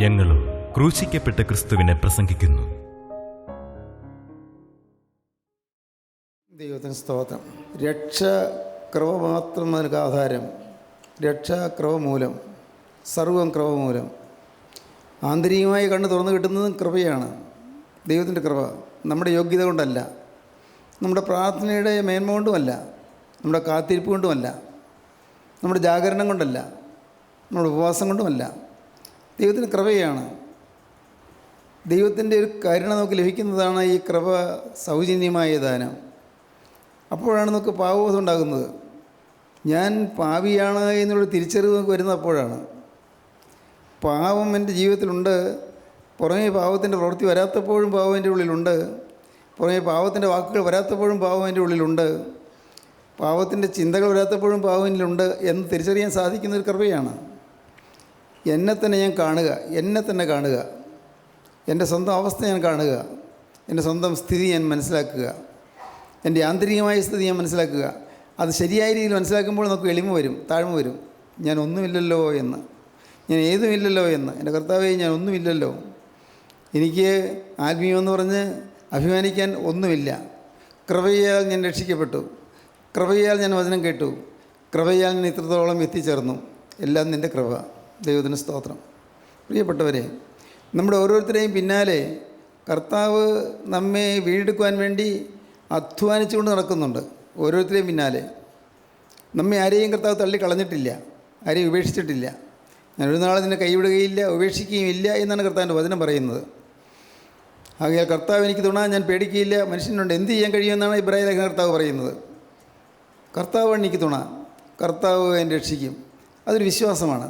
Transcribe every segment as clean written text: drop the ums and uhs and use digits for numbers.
ഞങ്ങളും ക്രൂശിക്കപ്പെട്ട ക്രിസ്തുവിനെ പ്രസംഗിക്കുന്നു. ദൈവത്തിന് സ്തോത്രം. രക്ഷ കൃപ മാത്രം നമുക്ക് ആധാരം. രക്ഷ കൃപ മൂലം, സർവം കൃപ മൂലം. ആന്തരികമായി കണ്ണ് തുറന്നു കിട്ടുന്നതും കൃപയാണ്. ദൈവത്തിൻ്റെ കൃപ നമ്മുടെ യോഗ്യത കൊണ്ടല്ല, നമ്മുടെ പ്രാർത്ഥനയുടെ മേന്മ കൊണ്ടുമല്ല, നമ്മുടെ കാത്തിരിപ്പ് കൊണ്ടുമല്ല, നമ്മുടെ ജാഗരണം കൊണ്ടല്ല, നമ്മുടെ ഉപവാസം കൊണ്ടുമല്ല. ദൈവത്തിൻ്റെ കൃപയാണ്. ദൈവത്തിൻ്റെ ഒരു കരുണ നമുക്ക് ലഭിക്കുന്നതാണ് ഈ കൃപ സൗജന്യമായ ദാനം. അപ്പോഴാണ് നമുക്ക് പാപബോധം ഉണ്ടാകുന്നത്. ഞാൻ പാപിയാണ് എന്നുള്ള തിരിച്ചറിവ് നമുക്ക് വരുന്നത് അപ്പോഴാണ്. പാപം എൻ്റെ ജീവിതത്തിലുണ്ട്, പുറമേ പാപത്തിൻ്റെ പ്രവൃത്തി വരാത്തപ്പോഴും പാപം എൻ്റെ ഉള്ളിലുണ്ട്, പുറമേ പാപത്തിൻ്റെ വാക്കുകൾ വരാത്തപ്പോഴും പാപം എൻ്റെ ഉള്ളിലുണ്ട്, പാപത്തിൻ്റെ ചിന്തകൾ വരാത്തപ്പോഴും പാപം എന്നിലുണ്ട് എന്ന് തിരിച്ചറിയാൻ സാധിക്കുന്നൊരു കൃപയാണ്. എന്നെ തന്നെ ഞാൻ കാണുക, എന്നെ തന്നെ കാണുക, എൻ്റെ സ്വന്തം അവസ്ഥ ഞാൻ കാണുക, എൻ്റെ സ്വന്തം സ്ഥിതി ഞാൻ മനസ്സിലാക്കുക, എൻ്റെ ആന്തരികമായ സ്ഥിതി ഞാൻ മനസ്സിലാക്കുക. അത് ശരിയായ രീതിയിൽ മനസ്സിലാക്കുമ്പോൾ നമുക്ക് എളിമ വരും, താഴ്മ വരും. ഞാൻ ഒന്നുമില്ലല്ലോ എന്ന്, ഞാൻ ഏതുമില്ലല്ലോ എന്ന്. എൻ്റെ കർത്താവേ, ഞാൻ ഒന്നുമില്ലല്ലോ, എനിക്ക് ആത്മീയമെന്ന് പറഞ്ഞ് അഭിമാനിക്കാൻ ഒന്നുമില്ല. കൃപയാൽ ഞാൻ രക്ഷിക്കപ്പെട്ടു, കൃപയാൽ ഞാൻ വചനം കേട്ടു, കൃപയാൽ ഞാൻ ഇത്രത്തോളം എത്തിച്ചേർന്നു. എല്ലാം നിൻ്റെ കൃപ. ദൈവത്തിന് സ്തോത്രം. പ്രിയപ്പെട്ടവരെ, നമ്മുടെ ഓരോരുത്തരെയും പിന്നാലെ കർത്താവ് നമ്മെ വീണ്ടെടുക്കുവാൻ വേണ്ടി അധ്വാനിച്ചുകൊണ്ട് നടക്കുന്നുണ്ട്. ഓരോരുത്തരെയും പിന്നാലെ നമ്മെ ആരെയും കർത്താവ് തള്ളിക്കളഞ്ഞിട്ടില്ല, ആരെയും ഉപേക്ഷിച്ചിട്ടില്ല. ഞാനൊരു നാളെ നിന്നെ കൈവിടുകയില്ല, ഉപേക്ഷിക്കുകയും ഇല്ല എന്നാണ് കർത്താവിൻ്റെ വചനം പറയുന്നത്. ആകയാൽ കർത്താവ് എനിക്ക് തുണ, ഞാൻ പേടിക്കുകയില്ല. മനുഷ്യനുണ്ട് എന്ത് ചെയ്യാൻ കഴിയുമെന്നാണ് ഇബ്രാഹിം ലേഖന കർത്താവ് പറയുന്നത്. കർത്താവാണ് എനിക്ക് തുണ, കർത്താവ് എന്നെ രക്ഷിക്കും. അതൊരു വിശ്വാസമാണ്.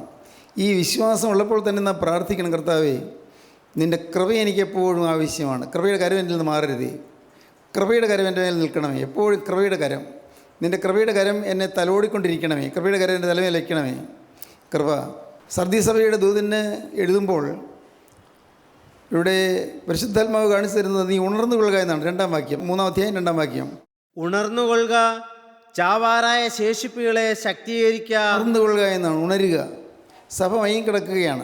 ഈ വിശ്വാസം ഉള്ളപ്പോൾ തന്നെ നാം പ്രാർത്ഥിക്കണം, കർത്താവേ, നിൻ്റെ കൃപ എനിക്ക് എപ്പോഴും ആവശ്യമാണ്. കൃപയുടെ കരം എന്നിൽ നിന്ന് മാറരുതേ, കൃപയുടെ കരം എൻ്റെ മേൽ നിൽക്കണമേ. എപ്പോഴും കൃപയുടെ കരം, നിൻ്റെ കൃപയുടെ കരം എന്നെ തലോടിക്കൊണ്ടിരിക്കണമേ, കൃപയുടെ കരം എൻ്റെ തലമേൽ വയ്ക്കണമേ. കൃപ. സർദീസഭയുടെ ദൂതന് എഴുതുമ്പോൾ ഇവിടെ പരിശുദ്ധാത്മാവ് കാണിച്ചു തരുന്നത് നീ ഉണർന്നു കൊള്ളുക എന്നാണ്. 2-ാം വാക്യം, 3-ാം അധ്യായം 2-ാം വാക്യം. ഉണർന്നുകൊള്ളുക, ചാവാറായ ശേഷിപ്പുകളെ ശക്തീകരിക്കുക. ഉണർന്നു കൊള്ളുക എന്നാണ്, ഉണരുക. സഭ മയങ്ങിക്കിടക്കുകയാണ്.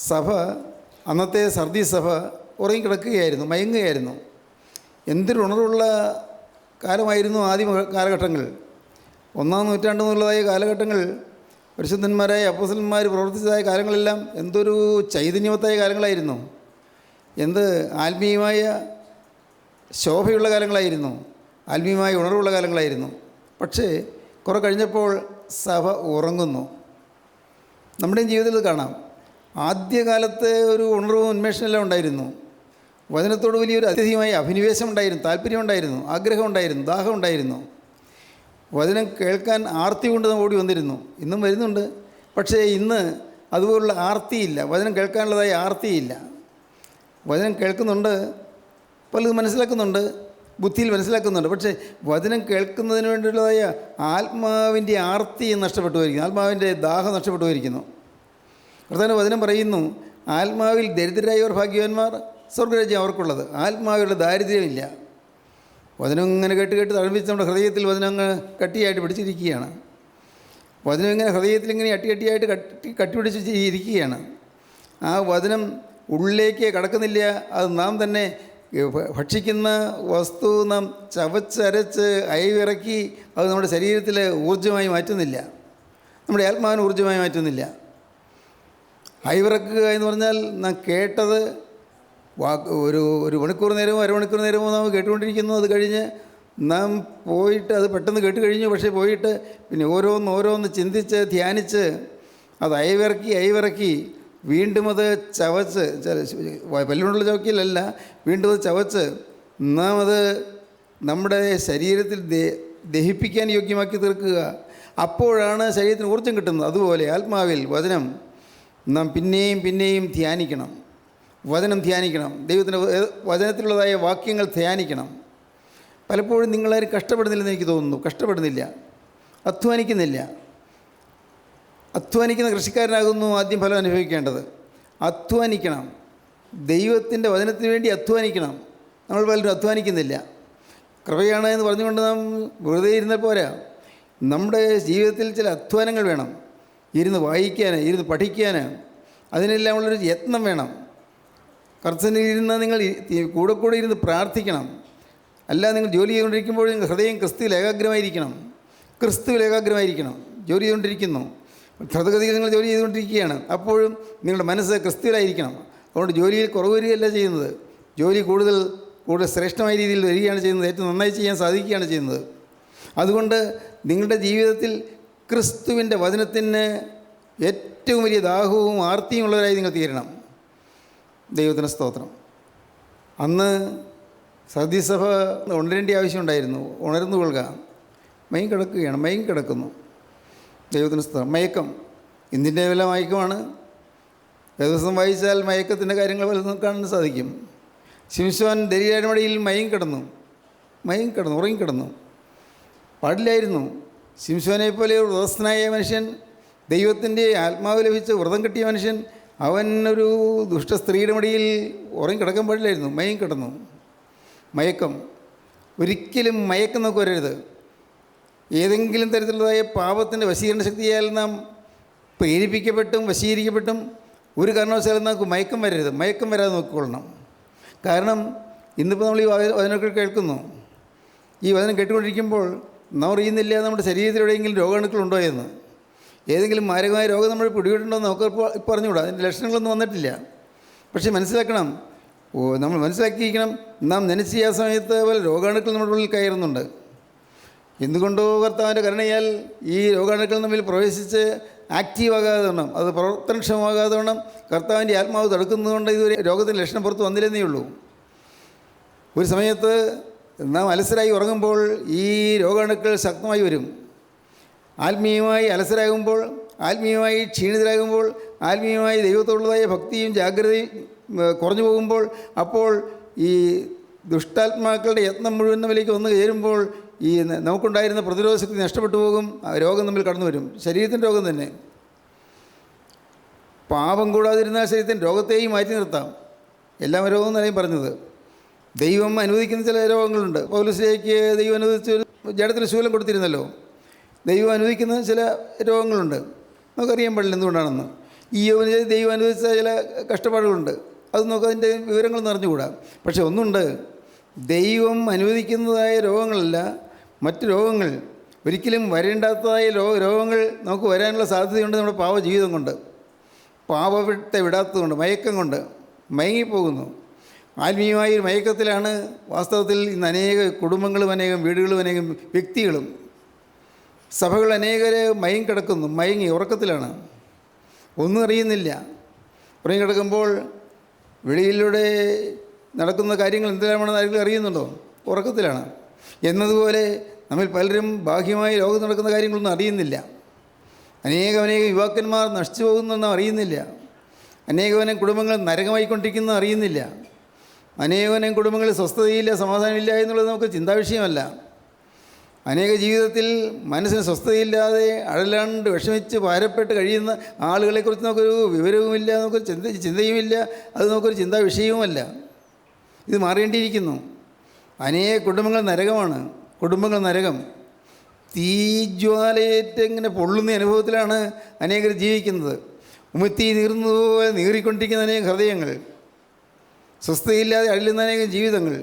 സഭ, അന്നത്തെ സർദീസ് സഭ ഉറങ്ങിക്കിടക്കുകയായിരുന്നു, മയങ്ങുകയായിരുന്നു. എന്തൊരു ഉണർവുള്ള കാലമായിരുന്നു ആദ്യ കാലഘട്ടങ്ങൾ. 1-ാം നൂറ്റാണ്ട് മുതലുള്ളതായ കാലഘട്ടങ്ങൾ, പരിശുദ്ധന്മാരായ അപ്പോസ്തലന്മാർ പ്രവർത്തിച്ചതായ കാലങ്ങളെല്ലാം എന്തൊരു ചൈതന്യവത്തായ കാലങ്ങളായിരുന്നു, എന്ത് ആത്മീയമായ ശോഭയുള്ള കാലങ്ങളായിരുന്നു, ആത്മീയമായ ഉണർവുള്ള കാലങ്ങളായിരുന്നു. പക്ഷേ കുറെ കഴിഞ്ഞപ്പോൾ സഭ ഉറങ്ങുന്നു. നമ്മുടെയും ജീവിതത്തിൽ കാണാം. ആദ്യകാലത്ത് ഒരു ഉണർവും ഉന്മേഷമെല്ലാം ഉണ്ടായിരുന്നു. വചനത്തോട് വലിയൊരു അത്യധികമായ അഭിനിവേശം ഉണ്ടായിരുന്നു, താല്പര്യമുണ്ടായിരുന്നു, ആഗ്രഹമുണ്ടായിരുന്നു, ദാഹമുണ്ടായിരുന്നു. വചനം കേൾക്കാൻ ആർത്തി കൊണ്ട് ഓടി വന്നിരുന്നു. ഇന്നും വരുന്നുണ്ട്. പക്ഷേ ഇന്ന് അതുപോലുള്ള ആർത്തിയില്ല, വചനം കേൾക്കാനുള്ളതായ ആർത്തിയില്ല. വചനം കേൾക്കുന്നുണ്ട്, പലതും മനസ്സിലാക്കുന്നുണ്ട്, ബുദ്ധിയിൽ മനസ്സിലാക്കുന്നുണ്ട്. പക്ഷേ വചനം കേൾക്കുന്നതിന് വേണ്ടിയുള്ളതായ ആത്മാവിൻ്റെ ആർത്തി നഷ്ടപ്പെട്ടു പോയിരിക്കുന്നു, ആത്മാവിൻ്റെ ദാഹം നഷ്ടപ്പെട്ടു പോയിരിക്കുന്നു. കർത്താവിൻ്റെ വചനം പറയുന്നു, ആത്മാവിൽ ദരിദ്രരായവർ ഭാഗ്യവാന്മാർ, സ്വർഗ്ഗരാജ്യം അവർക്കുള്ളത്. ആത്മാവിലുള്ള ദാരിദ്ര്യമില്ല. വചനം ഇങ്ങനെ കേട്ട് കേട്ട് തഴമ്പിച്ച് നമ്മുടെ ഹൃദയത്തിൽ വചനം അങ്ങ് കട്ടിയായിട്ട് പിടിച്ചിരിക്കുകയാണ്. വചനം ഇങ്ങനെ ഹൃദയത്തിൽ ഇങ്ങനെ അട്ടിയായിട്ട് കട്ടിപ്പിടിച്ച് ഇരിക്കുകയാണ്. ആ വചനം ഉള്ളിലേക്ക് കടക്കുന്നില്ല. അത് നാം തന്നെ ഭക്ഷിക്കുന്ന വസ്തു നാം ചവച്ചരച്ച് അയവിറക്കി അത് നമ്മുടെ ശരീരത്തിൽ ഊർജ്ജമായി മാറ്റുന്നില്ല, നമ്മുടെ ആത്മാവിന് ഊർജ്ജമായി മാറ്റുന്നില്ല. അയവിറക്കുക എന്ന് പറഞ്ഞാൽ നാം കേട്ടത് ഒരു മണിക്കൂർ നേരമോ അരമണിക്കൂർ നേരമോ നാം കേട്ടുകൊണ്ടിരിക്കുന്നു. അത് കഴിഞ്ഞ് നാം പോയിട്ട് അത് പെട്ടെന്ന് കേട്ട് കഴിഞ്ഞു. പക്ഷേ പോയിട്ട് പിന്നെ ഓരോന്ന് ചിന്തിച്ച് ധ്യാനിച്ച് അത് അയവിറക്കി വീണ്ടും അത് ചവച്ച്, പല്ലുകൊണ്ടുള്ള ചവക്കിലല്ല, വീണ്ടും അത് ചവച്ച് നാം അത് നമ്മുടെ ശരീരത്തിൽ ദഹിപ്പിക്കാൻ യോഗ്യമാക്കി തീർക്കുക. അപ്പോഴാണ് ശരീരത്തിന് ഊർജ്ജം കിട്ടുന്നത്. അതുപോലെ ആത്മാവിൽ വചനം നാം പിന്നെയും ധ്യാനിക്കണം. വചനം ധ്യാനിക്കണം, ദൈവത്തിൻ്റെ വചനത്തിലുള്ളതായ വാക്യങ്ങൾ ധ്യാനിക്കണം. പലപ്പോഴും നിങ്ങളാരും കഷ്ടപ്പെടുന്നില്ലെന്ന് എനിക്ക് തോന്നുന്നു. കഷ്ടപ്പെടുന്നില്ല, അധ്വാനിക്കുന്നില്ല. അധ്വാനിക്കുന്ന കൃഷിക്കാരനാകുന്നു ആദ്യം ഫലം അനുഭവിക്കേണ്ടത്. അധ്വാനിക്കണം, ദൈവത്തിൻ്റെ വചനത്തിന് വേണ്ടി അധ്വാനിക്കണം. നമ്മൾ പലരും അധ്വാനിക്കുന്നില്ല. കൃപയാണ് എന്ന് പറഞ്ഞുകൊണ്ട് നാം വെറുതെ ഇരുന്നാൽ പോരാ. നമ്മുടെ ജീവിതത്തിൽ ചില അധ്വാനങ്ങൾ വേണം. ഇരുന്ന് വായിക്കാൻ, ഇരുന്ന് പഠിക്കാൻ, അതിനെല്ലാം ഉള്ളൊരു യത്നം വേണം. കർത്തനിരുന്ന് നിങ്ങൾ കൂടെ ഇരുന്ന് പ്രാർത്ഥിക്കണം. അല്ല, നിങ്ങൾ ജോലി ചെയ്തുകൊണ്ടിരിക്കുമ്പോൾ നിങ്ങൾ ഹൃദയം ക്രിസ്തുവിൽ ഏകാഗ്രമായിരിക്കണം. ജോലി ചെയ്തുകൊണ്ടിരിക്കുന്നു, ദ്രുതഗതിയിൽ നിങ്ങൾ ജോലി ചെയ്തുകൊണ്ടിരിക്കുകയാണ്, അപ്പോഴും നിങ്ങളുടെ മനസ്സ് ക്രിസ്തുവിലായിരിക്കണം. അതുകൊണ്ട് ജോലിയിൽ കുറവ് വരികയല്ല ചെയ്യുന്നത്, ജോലി കൂടുതൽ ശ്രേഷ്ഠമായ രീതിയിൽ വരികയാണ് ചെയ്യുന്നത്, ഏറ്റവും നന്നായി ചെയ്യാൻ സാധിക്കുകയാണ് ചെയ്യുന്നത്. അതുകൊണ്ട് നിങ്ങളുടെ ജീവിതത്തിൽ ക്രിസ്തുവിൻ്റെ വചനത്തിന് ഏറ്റവും വലിയ ദാഹവും ആർത്തിയും ഉള്ളവരായി നിങ്ങൾ തീരണം. ദൈവത്തിന് സ്തോത്രം. അന്ന് സതീസഭ ഉണരേണ്ട ആവശ്യമുണ്ടായിരുന്നു. ഉണർന്നു കൊള്ളുക. മയം കിടക്കുന്നു. ദൈവത്തിന് സ്തോത്രം. മയക്കം ഇന്ത്യൻ്റെ വല്ല മയക്കമാണ്. ദിവസം വായിച്ചാൽ മയക്കത്തിൻ്റെ കാര്യങ്ങൾ പലതും കാണാൻ സാധിക്കും. ശിംശോൻ ദരിയാരമടിയിൽ ഉറങ്ങിക്കിടന്നു. പാടില്ലായിരുന്നു. ശിംശോനെ പോലെ ഒരു വ്രതസ്ഥനായ മനുഷ്യൻ, ദൈവത്തിൻ്റെ ആത്മാവ് ലഭിച്ച് വ്രതം കിട്ടിയ മനുഷ്യൻ, അവൻ ഒരു ദുഷ്ട സ്ത്രീയുടെ മടിയിൽ ഉറങ്ങിക്കിടക്കാൻ പാടില്ലായിരുന്നു. മയക്കം ഒരിക്കലും മയക്കം നമുക്ക് വരരുത്. ഏതെങ്കിലും തരത്തിലുള്ളതായ പാപത്തിൻ്റെ വശീകരണ ശക്തിയാൽ നാം പ്രേരിപ്പിക്കപ്പെട്ടും വശീകരിക്കപ്പെട്ടും ഒരു കാരണവശാലും നമുക്ക് മയക്കം വരരുത്. മയക്കം വരാതെ നോക്കിക്കൊള്ളണം. കാരണം ഇന്നിപ്പോൾ നമ്മൾ ഈ വചനമൊക്കെ കേൾക്കുന്നു. ഈ വചനം കേട്ടുകൊണ്ടിരിക്കുമ്പോൾ നാം അറിയുന്നില്ല നമ്മുടെ ശരീരത്തിൽ എവിടെയെങ്കിലും രോഗാണുക്കളുണ്ടോ എന്ന്. ഏതെങ്കിലും മാരകമായ രോഗം നമ്മൾ പിടിപെട്ടുണ്ടോ എന്ന് നമുക്ക് ഇപ്പോൾ അറിഞ്ഞുകൂടാ. അതിൻ്റെ ലക്ഷണങ്ങളൊന്നും വന്നിട്ടില്ല. പക്ഷേ നമ്മൾ മനസ്സിലാക്കിയിരിക്കണം, നാം നനച്ച് ആ സമയത്ത് പോലെ രോഗാണുക്കൾ നമ്മുടെ ഉള്ളിൽ കയറുന്നുണ്ട്. എന്തുകൊണ്ടോ കർത്താവിൻ്റെ കരുണയാൽ ഈ രോഗാണുക്കൾ തമ്മിൽ പ്രവേശിച്ച് ആക്റ്റീവാകാതെ വേണം, അത് പ്രവർത്തനക്ഷമമാകാതെ വേണം. കർത്താവിൻ്റെ ആത്മാവ് തടുക്കുന്നതുകൊണ്ട് ഇതുവരെ രോഗത്തിൻ്റെ ലക്ഷണം പുറത്ത് വന്നില്ലെന്നേ ഉള്ളൂ. ഒരു സമയത്ത് നാം അലസരായി ഉറങ്ങുമ്പോൾ ഈ രോഗാണുക്കൾ ശക്തമായി വരും. ആത്മീയമായി അലസരാകുമ്പോൾ, ആത്മീയമായി ക്ഷീണിതരാകുമ്പോൾ, ആത്മീയമായി ദൈവത്തോടുള്ളതായ ഭക്തിയും ജാഗ്രതയും കുറഞ്ഞു പോകുമ്പോൾ, അപ്പോൾ ഈ ദുഷ്ടാത്മാക്കളുടെ യത്നം മുഴുവൻ നമ്മിലേക്ക് വന്നു ചേരുമ്പോൾ ഈ നമുക്കുണ്ടായിരുന്ന പ്രതിരോധ ശക്തി നഷ്ടപ്പെട്ടു പോകും. രോഗം നമ്മിൽ കടന്നു വരും. ശരീരത്തിൻ്റെ രോഗം തന്നെ. പാപം കൂടാതിരുന്ന ശരീരത്തിൻ്റെ രോഗത്തെയും മാറ്റി നിർത്താം. എല്ലാ രോഗം എന്നാണ് പറഞ്ഞത്. ദൈവം അനുവദിക്കുന്ന ചില രോഗങ്ങളുണ്ട്. പൗലോസിലേക്ക് ദൈവം അനുവദിച്ച് ജഡത്തിൽ ശൂലം കൊടുത്തിരുന്നല്ലോ. ദൈവം അനുവദിക്കുന്ന ചില രോഗങ്ങളുണ്ട്. നമുക്കറിയാൻ പാടില്ല എന്തുകൊണ്ടാണെന്ന്. ഈ യോവന് ദൈവം അനുവദിച്ച ചില കഷ്ടപ്പാടുകളുണ്ട്. അത് നമുക്ക് അതിൻ്റെ വിവരങ്ങളൊന്നും അറിഞ്ഞുകൂടാ. പക്ഷെ ഒന്നുണ്ട്, ദൈവം അനുവദിക്കുന്നതായ രോഗങ്ങളല്ല, മറ്റ് രോഗങ്ങൾ ഒരിക്കലും വരേണ്ടാത്തതായ രോഗങ്ങൾ നമുക്ക് വരാനുള്ള സാധ്യതയുണ്ട്. നമ്മുടെ ജീവിതം കൊണ്ട്, പാപത്തെ വിടാത്തതുകൊണ്ട്, മയക്കം കൊണ്ട് മയങ്ങിപ്പോകുന്നു. ആത്മീയമായ ഒരു മയക്കത്തിലാണ് വാസ്തവത്തിൽ ഇന്ന് അനേക കുടുംബങ്ങളും അനേകം വീടുകളും അനേകം വ്യക്തികളും സഭകൾ അനേകരെ മയങ്ങി ഉറക്കത്തിലാണ്. ഒന്നും അറിയുന്നില്ല. ഉറങ്ങിക്കിടക്കുമ്പോൾ വെളിയിലൂടെ നടക്കുന്ന കാര്യങ്ങൾ എന്തെല്ലാമാണെന്ന് ആരെങ്കിലും അറിയുന്നുണ്ടോ? ഉറക്കത്തിലാണ്. എന്നതുപോലെ നമ്മിൽ പലരും ബാഹ്യമായി ലോകത്ത് നടക്കുന്ന കാര്യങ്ങളൊന്നും അറിയുന്നില്ല. അനേകം യുവാക്കന്മാർ നശിച്ചു പോകുന്നതെന്നും അറിയുന്നില്ല. അനേകം കുടുംബങ്ങൾ നരകമായിക്കൊണ്ടിരിക്കുന്നത് അറിയുന്നില്ല. അനേകം കുടുംബങ്ങളിൽ സ്വസ്ഥതയില്ല, സമാധാനമില്ല എന്നുള്ളത് നമുക്ക് ചിന്താവിഷയമല്ല. അനേക ജീവിതത്തിൽ മനസ്സിന് സ്വസ്ഥതയില്ലാതെ അഴലാണ്ട് വിഷമിച്ച് ഭാരപ്പെട്ട് കഴിയുന്ന ആളുകളെക്കുറിച്ച് നമുക്കൊരു വിവരവുമില്ല, നമുക്കൊരു ചിന്തയുമില്ല, അത് നമുക്കൊരു ചിന്താ വിഷയവുമല്ല. ഇത് മാറേണ്ടിയിരിക്കുന്നു. അനേക കുടുംബങ്ങൾ നരകം. തീജ്വാലയേറ്റ് ഇങ്ങനെ പൊള്ളുന്ന അനുഭവത്തിലാണ് അനേകർ ജീവിക്കുന്നത്. ഉമിത്തി നീറുന്നതുപോലെ നീറിക്കൊണ്ടിരിക്കുന്ന അനേകം ഹൃദയങ്ങൾ, സ്വസ്ഥതയില്ലാതെ അഴിലുന്ന അനേകം ജീവിതങ്ങൾ,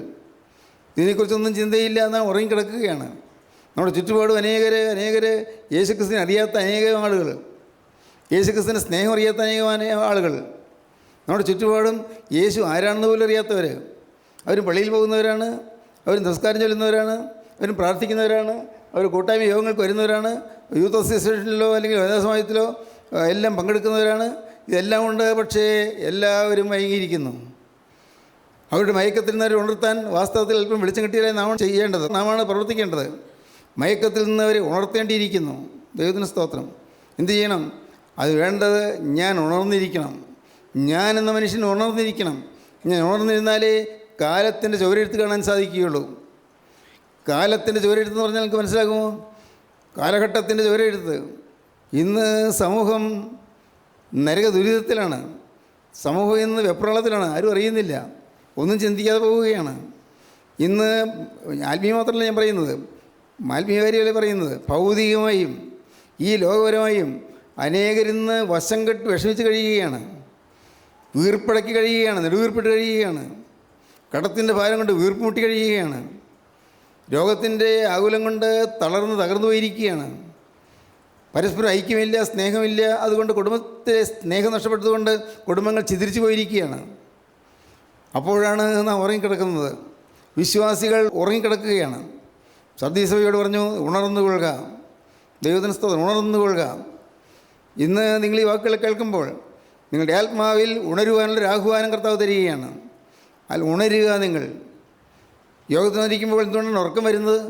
ഇതിനെക്കുറിച്ചൊന്നും ചിന്തയില്ല എന്നാൽ ഉറങ്ങിക്കിടക്കുകയാണ്. നമ്മുടെ ചുറ്റുപാടും അനേകർ യേശുക്രിസ്തുവിനെ അറിയാത്ത അനേകം ആളുകൾ, യേശുക്രിസ്തുവിൻ്റെ സ്നേഹം അറിയാത്ത അനേകം ആളുകൾ നമ്മുടെ ചുറ്റുപാടും യേശു ആരാണെന്ന് പോലും അറിയാത്തവർ. അവരും പള്ളിയിൽ പോകുന്നവരാണ്, അവരും നമസ്കാരം ചൊല്ലുന്നവരാണ്, അവരും പ്രാർത്ഥിക്കുന്നവരാണ്, അവർ കൂട്ടായ്മ യോഗങ്ങൾക്ക് വരുന്നവരാണ്, യൂത്ത് അസോസിയേഷനിലോ അല്ലെങ്കിൽ വനിതാസമാജത്തിലോ എല്ലാം പങ്കെടുക്കുന്നവരാണ്. ഇതെല്ലാം ഉണ്ട്. പക്ഷേ എല്ലാവരും മയങ്ങിയിരിക്കുന്നു. അവരുടെ മയക്കത്തിൽ നിന്നവരെ ഉണർത്താൻ വാസ്തവത്തിൽ അല്പം വെളിച്ചം കിട്ടിയാലേ നാമാണ് പ്രവർത്തിക്കേണ്ടത്. മയക്കത്തിൽ നിന്നവരെ ഉണർത്തേണ്ടിയിരിക്കുന്നു. ദൈവത്തിന് സ്തോത്രം. എന്തു ചെയ്യണം? അത് വേണ്ടത് ഞാൻ ഉണർന്നിരിക്കണം. ഞാൻ എന്ന മനുഷ്യൻ ഉണർന്നിരിക്കണം. ഞാൻ ഉണർന്നിരുന്നാലേ കാലത്തിൻ്റെ ചുവരെഴുത്ത് കാണാൻ സാധിക്കുകയുള്ളൂ. കാലത്തിൻ്റെ ചുവരെഴുത്ത് എന്ന് പറഞ്ഞാൽ നിങ്ങൾക്ക് മനസ്സിലാകുമോ? കാലഘട്ടത്തിൻ്റെ ചുവരെഴുത്ത്. ഇന്ന് സമൂഹം നരക ദുരിതത്തിലാണ്. സമൂഹം ഇന്ന് വെപ്രാളത്തിലാണ്. ആരും അറിയുന്നില്ല, ഒന്നും ചിന്തിക്കാതെ പോവുകയാണ്. ഇന്ന് ആത്മീയ മാത്രമല്ല ഞാൻ പറയുന്നത്, ആത്മീയ കാര്യമല്ലേ പറയുന്നത്, ഭൗതികമായും ഈ ലോകപരമായും അനേകരിന്ന് വശം കെട്ട് വിഷമിച്ച് കഴിയുകയാണ്. വീർപ്പടക്കി കഴിയുകയാണ്, നെടുവീർപ്പിട്ട് കഴിയുകയാണ്, കടത്തിൻ്റെ ഭാരം കൊണ്ട് വീർപ്പ് മുട്ടി കഴിയുകയാണ്, രോഗത്തിൻ്റെ ആകുലം കൊണ്ട് തകർന്നു പോയിരിക്കുകയാണ്, പരസ്പരം ഐക്യമില്ല, സ്നേഹമില്ല, അതുകൊണ്ട് കുടുംബത്തിലെ സ്നേഹം നഷ്ടപ്പെട്ടതുകൊണ്ട് കുടുംബങ്ങൾ ചിതറിച്ചു പോയിരിക്കുകയാണ്. അപ്പോഴാണ് നാം ഉറങ്ങിക്കിടക്കുന്നത്. വിശ്വാസികൾ ഉറങ്ങിക്കിടക്കുകയാണ്. സഭയോട് പറഞ്ഞു, ഉണർന്നു കൊള്ളുക, ദൈവത്തിന് സ്തോത്രം, ഉണർന്നു കൊള്ളുക. ഇന്ന് നിങ്ങൾ ഈ വാക്കുകൾ കേൾക്കുമ്പോൾ നിങ്ങളുടെ ആത്മാവിൽ ഉണരുവാനുള്ളൊരു ആഹ്വാനം കർത്താവ് തരികയാണ്. അതിൽ ഉണരുക. നിങ്ങൾ യോഗത്തിനിരിക്കുമ്പോൾ എന്തുകൊണ്ടാണ് ഉറക്കം വരുന്നത്?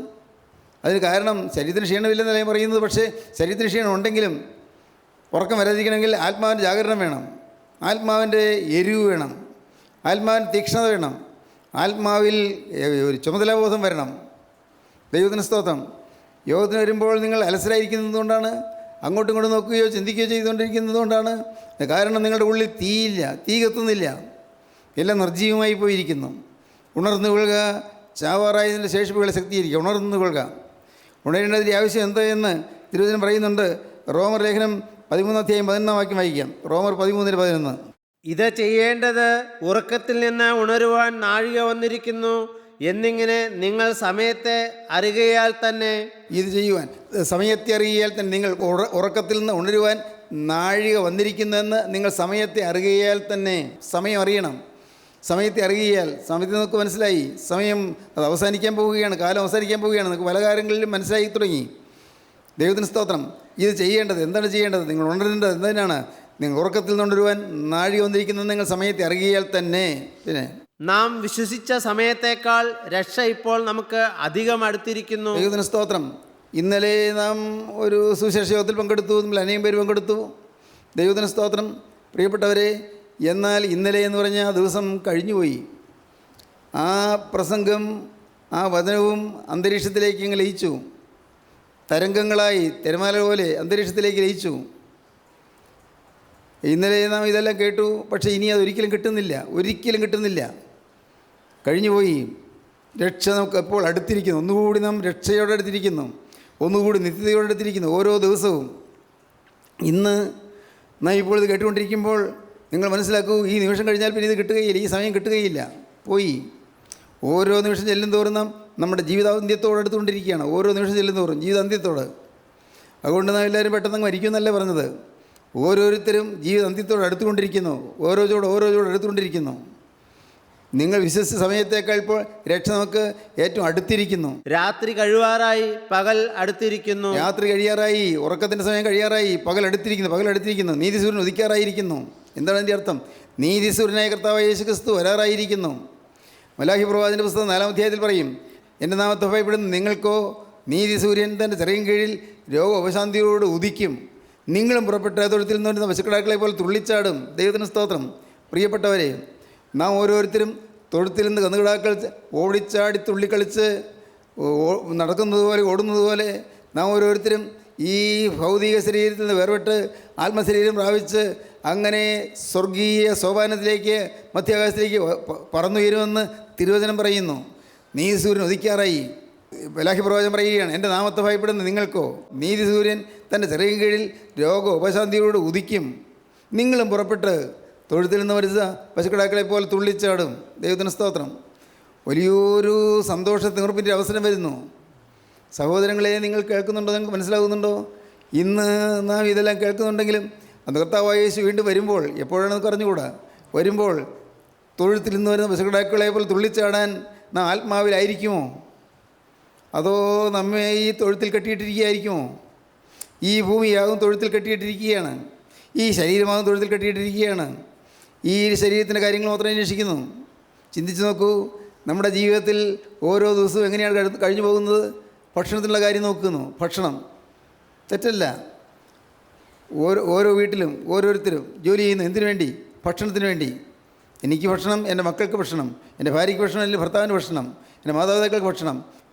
അതിന് കാരണം ശരീരത്തിന് ക്ഷീണമില്ലെന്നല്ല ഞാൻ പറയുന്നത്. പക്ഷേ ശരീരത്തിന് ക്ഷീണം ഉണ്ടെങ്കിലും ഉറക്കം വരാതിരിക്കണമെങ്കിൽ ആത്മാവിൻ്റെ ജാഗരണം വേണം, ആത്മാവിൻ്റെ എരിവ് വേണം, ആത്മാവിൻ്റെ തീക്ഷ്ണത വേണം, ആത്മാവിൽ ഒരു ചുമതലാബോധം വരണം. ദൈവത്തിന് സ്തോത്രം. യോഗത്തിന് വരുമ്പോൾ നിങ്ങൾ അലസരായിരിക്കുന്നതുകൊണ്ടാണ്, അങ്ങോട്ടും ഇങ്ങോട്ടും നോക്കുകയോ ചിന്തിക്കുകയോ ചെയ്തുകൊണ്ടിരിക്കുന്നതുകൊണ്ടാണ്. കാരണം നിങ്ങളുടെ ഉള്ളിൽ തീയില്ല, തീ കത്തുന്നില്ല, എല്ലാം നിർജ്ജീവമായി പോയിരിക്കുന്നു. ഉണർന്നു കൊള്ളുക, ചാവാറായതിൻ്റെ ശേഷിപ്പുകളെ ശക്തീകരിക്കുക. ഉണർന്നു കൊള്ളുക. ഉണരേണ്ടതിൻ്റെ ആവശ്യം എന്തായെന്ന് തിരുവചനം പറയുന്നുണ്ട്. റോമർ ലേഖനം 13-11 വാക്യം വായിക്കാം. റോമർ 13:11. ഇത് ചെയ്യേണ്ടത് ഉറക്കത്തിൽ നിന്ന് ഉണരുവാൻ നാഴിക വന്നിരിക്കുന്നു എന്നിങ്ങനെ നിങ്ങൾ സമയത്തെ അറിയുകയാൽ തന്നെ. ഇത് ചെയ്യുവാൻ സമയത്തെ അറിയുകയാൽ തന്നെ, നിങ്ങൾ ഉറക്കത്തിൽ നിന്ന് ഉണരുവാൻ നാഴിക വന്നിരിക്കുന്നുവെന്ന് നിങ്ങൾ സമയത്തെ അറിയുകയാൽ തന്നെ. സമയം അറിയണം. സമയത്തെ അറിയുകയാൽ സമയത്ത് നമുക്ക് മനസ്സിലായി സമയം അത് അവസാനിക്കാൻ പോവുകയാണ്, കാലം അവസാനിക്കാൻ പോവുകയാണ്. നമുക്ക് പല കാര്യങ്ങളിലും മനസ്സിലായി തുടങ്ങി. ദൈവത്തിന് സ്തോത്രം. ഇത് ചെയ്യേണ്ടത് എന്താണ് ചെയ്യേണ്ടത്? നിങ്ങൾ ഉണരേണ്ടത് എന്തിനാണ്? നിങ്ങൾ ഉറക്കത്തിൽ നിന്നുണരുവാൻ നാഴിക വന്നിരിക്കുന്നത് നിങ്ങൾ സമയത്തെ അറിയുകയാൽ തന്നെ. പിന്നെ നാം വിശ്വസിച്ച സമയത്തേക്കാൾ രക്ഷ ഇപ്പോൾ നമുക്ക് അധികം അടുത്തിരിക്കുന്നു. ദൈവത്തിന് സ്തോത്രം. ഇന്നലെ നാം ഒരു സുവിശേഷ യോഗത്തിൽ പങ്കെടുത്തു, നമ്മൾ അനേകം പേര് പങ്കെടുത്തു. ദൈവത്തിന് സ്തോത്രം. പ്രിയപ്പെട്ടവരെ, എന്നാൽ ഇന്നലെ എന്ന് പറഞ്ഞ ആ ദിവസം കഴിഞ്ഞുപോയി. ആ പ്രസംഗം, ആ വചനവും അന്തരീക്ഷത്തിലേക്ക് ഇങ്ങ് ലയിച്ചു. തരംഗങ്ങളായി തിരമാല പോലെ അന്തരീക്ഷത്തിലേക്ക് ലയിച്ചു. ഇന്നലെ നാം ഇതെല്ലാം കേട്ടു, പക്ഷേ ഇനി അതൊരിക്കലും കിട്ടുന്നില്ല, ഒരിക്കലും കിട്ടുന്നില്ല. കഴിഞ്ഞുപോയി. രക്ഷ നമുക്ക് എപ്പോൾ അടുത്തിരിക്കുന്നു. ഒന്നുകൂടി നാം രക്ഷയോടെ അടുത്തിരിക്കുന്നു, ഒന്നുകൂടി നിത്യതയോടെ അടുത്തിരിക്കുന്നു ഓരോ ദിവസവും. ഇന്ന് നാം ഇപ്പോൾ ഇത് കേട്ടുകൊണ്ടിരിക്കുമ്പോൾ നിങ്ങൾ മനസ്സിലാക്കൂ, ഈ നിമിഷം കഴിഞ്ഞാൽ പിന്നെ ഇത് കിട്ടുകയില്ല, ഈ സമയം കിട്ടുകയില്ല, പോയി. ഓരോ നിമിഷം ചെല്ലും തോറും നാം നമ്മുടെ ജീവിതാന്ത്യത്തോട് അടുത്തുകൊണ്ടിരിക്കുകയാണ്. ഓരോ നിമിഷം ചെല്ലും തോറും ജീവിതാന്ത്യത്തോട്. അതുകൊണ്ട് നാം എല്ലാവരും പെട്ടെന്ന് മരിക്കുമെന്നല്ല പറഞ്ഞത്. ഓരോരുത്തരും ജീവിതാന്ത്യത്തോട് അടുത്തുകൊണ്ടിരിക്കുന്നു, ഓരോ ചൂട് അടുത്തുകൊണ്ടിരിക്കുന്നു. നിങ്ങൾ വിശ്വസിച്ച സമയത്തേക്കാൾ ഇപ്പോൾ രക്ഷ നമുക്ക് ഏറ്റവും അടുത്തിരിക്കുന്നു. രാത്രി കഴിയാറായി, പകൽ അടുത്തിരിക്കുന്നു. രാത്രി കഴിയാറായി, ഉറക്കത്തിൻ്റെ സമയം കഴിയാറായി, പകൽ അടുത്തിരിക്കുന്നു. നീതിസൂര്യൻ ഉദിക്കാറായിരിക്കുന്നു. എന്താണ് അതിൻ്റെ അർത്ഥം? നീതിസൂര്യനായ കർത്താവായ യേശുക്രിസ്തു വരാറായിരിക്കുന്നു. മലാഖി പ്രവാചകന്റെ പുസ്തകം 4-ാം അധ്യായത്തിൽ പറയും, എൻ്റെ നാമത്തെ ഭയപ്പെടുന്ന നിങ്ങൾക്കോ നീതിസൂര്യൻ തൻ്റെ ചെറിയ കീഴിൽ രോഗോപശാന്തിയോട് ഉദിക്കും. നിങ്ങളും പുറപ്പെട്ട തൊഴുത്തിൽ നിന്ന് പശുക്കിടാക്കളെ പോലെ തുള്ളിച്ചാടും. ദൈവത്തിന് സ്തോത്രം. പ്രിയപ്പെട്ടവരെ, നാം ഓരോരുത്തരും തൊഴുത്തിൽ നിന്ന് കന്നുകിടാക്കൾ ഓടിച്ചാടി തുള്ളിക്കളിച്ച് നടക്കുന്നത് പോലെ, ഓടുന്നത് പോലെ നാം ഓരോരുത്തരും ഈ ഭൗതിക ശരീരത്തിൽ നിന്ന് വേർപെട്ട് ആത്മശരീരം പ്രാപിച്ച് അങ്ങനെ സ്വർഗീയ സോപാനത്തിലേക്ക്, മധ്യാകാശത്തിലേക്ക് പറന്നുയരുമെന്ന് തിരുവചനം പറയുന്നു. നീതിസൂര്യൻ ഉദിക്കാറായി. മലാഖി പ്രവാചകൻ പറയുകയാണ്, എൻ്റെ നാമത്തെ ഭയപ്പെടുന്ന നിങ്ങൾക്കോ നീതിസൂര്യൻ തൻ്റെ ചെറിയ കീഴിൽ രോഗോപശാന്തിയോട് ഉദിക്കും. നിങ്ങളും പുറപ്പെട്ട് തൊഴുത്തിൽ നിന്ന് മരിച്ച പശുക്കിടാക്കളെ പോലെ തുള്ളിച്ചാടും. ദൈവത്തിന് സ്തോത്രം. വലിയൊരു സന്തോഷ തീർപ്പിൻ്റെ അവസരം വരുന്നു. സഹോദരങ്ങളെ, നിങ്ങൾ കേൾക്കുന്നുണ്ടോ? നിങ്ങൾക്ക് മനസ്സിലാകുന്നുണ്ടോ? ഇന്ന് നാം ഇതെല്ലാം കേൾക്കുന്നുണ്ടെങ്കിലും അന്ന് കർത്താവായ യേശു വീണ്ടും വരുമ്പോൾ, എപ്പോഴാണ് നമുക്ക് അറിഞ്ഞുകൂടാ, വരുമ്പോൾ തൊഴുത്തിൽ നിന്ന് വരുന്ന പശുക്കിടാക്കളെ പോലെ തുള്ളിച്ചാടാൻ നാം ആത്മാവിലായിരിക്കുമോ? അതോ നമ്മെ ഈ തൊഴുത്തിൽ കെട്ടിയിട്ടിരിക്കുകയായിരിക്കുമോ? ഈ ഭൂമിയാകും തൊഴുത്തിൽ കെട്ടിയിട്ടിരിക്കുകയാണ്, ഈ ശരീരമാകും തൊഴുത്തിൽ കെട്ടിയിട്ടിരിക്കുകയാണ്. ഈ ശരീരത്തിൻ്റെ കാര്യങ്ങൾ മാത്രമേ അന്വേഷിക്കുന്നു. ചിന്തിച്ച് നോക്കൂ, നമ്മുടെ ജീവിതത്തിൽ ഓരോ ദിവസവും എങ്ങനെയാണ് കഴിഞ്ഞു പോകുന്നത്? ഭക്ഷണത്തിനുള്ള കാര്യം നോക്കുന്നു. ഭക്ഷണം തെറ്റല്ല. ഓരോ വീട്ടിലും ഓരോരുത്തരും ജോലി ചെയ്യുന്നു. എന്തിനു വേണ്ടി? ഭക്ഷണത്തിന് വേണ്ടി. എനിക്ക് ഭക്ഷണം, എൻ്റെ മക്കൾക്ക് ഭക്ഷണം, എൻ്റെ ഭാര്യയ്ക്ക് ഭക്ഷണം, എൻ്റെ ഭർത്താവിന് ഭക്ഷണം, എൻ്റെ മാതാപിതാക്കൾക്ക്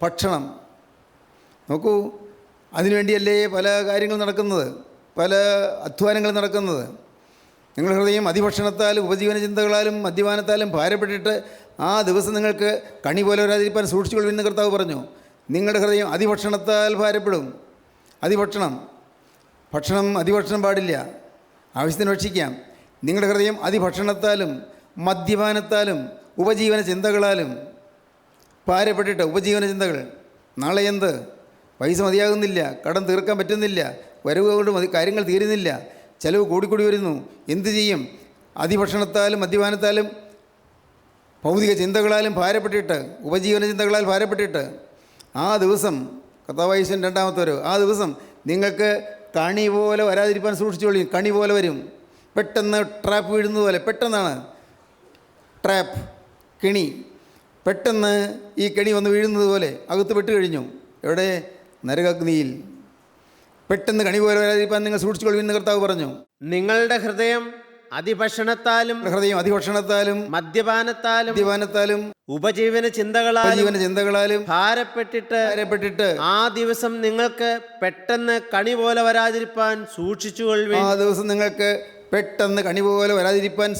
ഭക്ഷണം. നോക്കൂ, അതിനുവേണ്ടിയല്ലേ പല കാര്യങ്ങൾ നടക്കുന്നത്, പല അധ്വാനങ്ങൾ നടക്കുന്നത്. നിങ്ങളുടെ ഹൃദയം അതിഭക്ഷണത്താലും ഉപജീവന ചിന്തകളാലും മദ്യപാനത്താലും ഭാരപ്പെട്ടിട്ട് ആ ദിവസം നിങ്ങൾക്ക് കണി പോലെ വരാതിരിക്കാൻ സൂക്ഷിച്ചുകൊള്ളുമെന്ന് കർത്താവ് പറഞ്ഞു. നിങ്ങളുടെ ഹൃദയം അതിഭക്ഷണത്താൽ ഭാരപ്പെടും. അതിഭക്ഷണം പാടില്ല. ആവശ്യത്തിന് ഭക്ഷിക്കാം. നിങ്ങളുടെ ഹൃദയം അതിഭക്ഷണത്താലും മദ്യപാനത്താലും ഉപജീവന ചിന്തകളാലും ഭാരപ്പെട്ടിട്ട്, ഉപജീവന ചിന്തകൾ, നാളെ എന്ത്, പൈസ മതിയാകുന്നില്ല, കടം തീർക്കാൻ പറ്റുന്നില്ല, വരവ് കൊണ്ട് കാര്യങ്ങൾ തീരുന്നില്ല, ചിലവ് കൂടിക്കൂടി വരുന്നു, എന്തു ചെയ്യും, അതിഭക്ഷണത്താലും മദ്യപാനത്താലും ഭൗതിക ചിന്തകളാലും ഭാരപ്പെട്ടിട്ട്, ഉപജീവന ചിന്തകളാൽ ഭാരപ്പെട്ടിട്ട് ആ ദിവസം, കർത്താവായ രണ്ടാമത്തെ വരവ്, ആ ദിവസം നിങ്ങൾക്ക് കണി പോലെ വരാതിരിക്കാൻ സൂക്ഷിച്ചുകൊള്ളി. കണി പോലെ വരും, പെട്ടെന്ന് ട്രാപ്പ് വീഴുന്നത് പോലെ. പെട്ടെന്നാണ് ട്രാപ്പ്, കെണി, പെട്ടെന്ന് ഈ കെണി വന്ന് വീഴുന്നത് പോലെ അകത്ത് പെട്ട് കഴിഞ്ഞു. എവിടെ? നരകാഗ്നിയിൽ. പെട്ടെന്ന് കണി പോലെ വരാതിരിക്കാൻ നിങ്ങൾ സൂക്ഷിച്ചുകൊള്ളുമെന്ന് കർത്താവ് പറഞ്ഞു. നിങ്ങളുടെ ഹൃദയം അതിഭക്ഷണത്താലും മദ്യപാനത്താലും ഉപജീവന ചിന്തകളാലും ഭാരപ്പെട്ടിട്ട് ആ ദിവസം നിങ്ങൾക്ക് പെട്ടെന്ന് കണി പോലെ വരാതിരിക്കാൻ